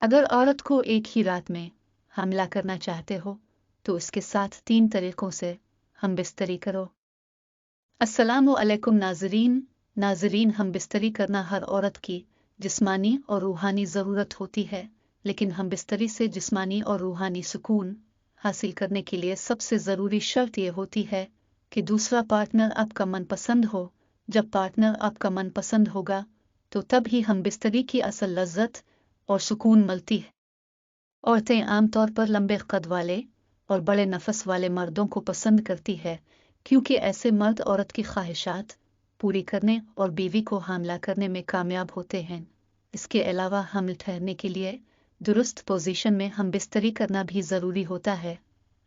अगर औरत को एक ही रात में हमला करना चाहते हो तो इसके साथ 3 तरीकों से हम बिस्तरी करो। अस्सलामु अलैकुम नाज़रीन, हम बिस्तरी करना हर औरत की जिस्मानी और रूहानी ज़रूरत होती है, लेकिन हम बिस्तरी से जिस्मानी और रूहानी सुकून हासिल करने के लिए सबसे ज़रूरी शर्त ये होती है कि दूसरा पार्टनर आपका मनपसंद हो। जब पार्टनर आपका मनपसंद होगा तो तब ही हम बिस्तरी की असल लज्जत और सुकून मिलती है। औरतें आमतौर पर लंबे कद वाले और बड़े नफस वाले मर्दों को पसंद करती है, क्योंकि ऐसे मर्द औरत की ख्वाहिशात पूरी करने और बीवी को हमला करने में कामयाब होते हैं। इसके अलावा हमल ठहरने के लिए दुरुस्त पोजीशन में हम बिस्तरी करना भी ज़रूरी होता है।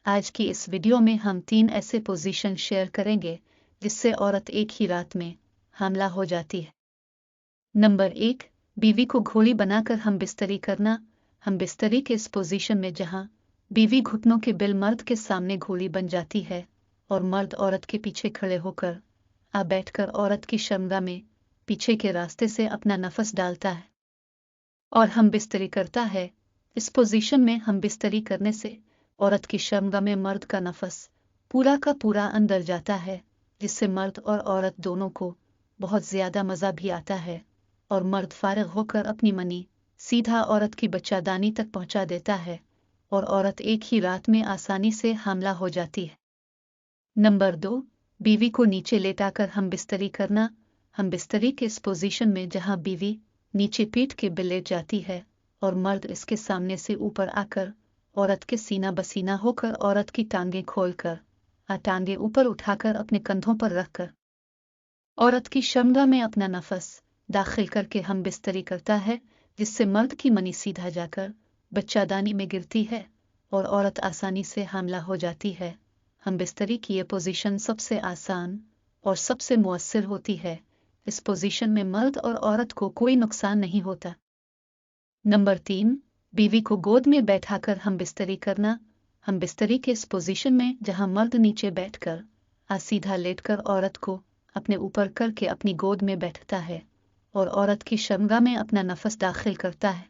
आज की इस वीडियो में हम 3 ऐसे पोजीशन शेयर करेंगे जिससे औरत एक ही रात में हमला हो जाती है। नंबर 1, बीवी को घोड़ी बनाकर हम बिस्तरी करना। हम बिस्तरी के इस पोजीशन में जहां बीवी घुटनों के बिल मर्द के सामने घोड़ी बन जाती है और मर्द औरत के पीछे खड़े होकर बैठकर औरत की शर्मगाह में पीछे के रास्ते से अपना नफस डालता है और हम बिस्तरी करता है। इस पोजीशन में हम बिस्तरी करने से औरत की शर्मगाह में मर्द का नफस पूरा का पूरा अंदर जाता है, जिससे मर्द और औरत दोनों को बहुत ज्यादा मजा भी आता है और मर्द फारिग होकर अपनी मनी सीधा औरत की बच्चादानी तक पहुंचा देता है और औरत एक ही रात में आसानी से हमला हो जाती है। नंबर 2, बीवी को नीचे लेटाकर हम बिस्तरी करना। हम बिस्तरी के इस पोजीशन में जहां बीवी नीचे पीठ के बल लेट जाती है और मर्द इसके सामने से ऊपर आकर औरत के सीना बसीना होकर औरत की टांगें खोलकर टांगें ऊपर उठाकर अपने कंधों पर रखकर औरत की शर्मगाह में अपना नफस दाखिल करके हम बिस्तरी करता है, जिससे मर्द की मनी सीधा जाकर बच्चादानी में गिरती है और औरत आसानी से हमला हो जाती है। हम बिस्तरी की ये पोजीशन सबसे आसान और सबसे मुअस्सिर होती है। इस पोजीशन में मर्द और औरत को कोई नुकसान नहीं होता। नंबर 3, बीवी को गोद में बैठाकर हम बिस्तरी करना। हम बिस्तरी के इस पोजीशन में जहां मर्द नीचे बैठकर सीधा लेटकर औरत को अपने ऊपर करके अपनी गोद में बैठता है और औरत की शर्मगाह में अपना नफस दाखिल करता है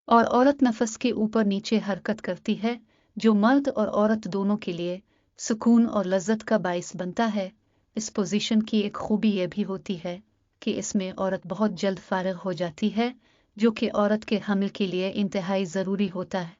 और औरत नफस के ऊपर नीचे हरकत करती है, जो मर्द और औरत दोनों के लिए सुकून और लज्जत का बाइस बनता है। इस पोजीशन की एक खूबी यह भी होती है कि इसमें औरत बहुत जल्द फारिग हो जाती है, जो कि औरत के हमल के लिए इंतहाई ज़रूरी होता है।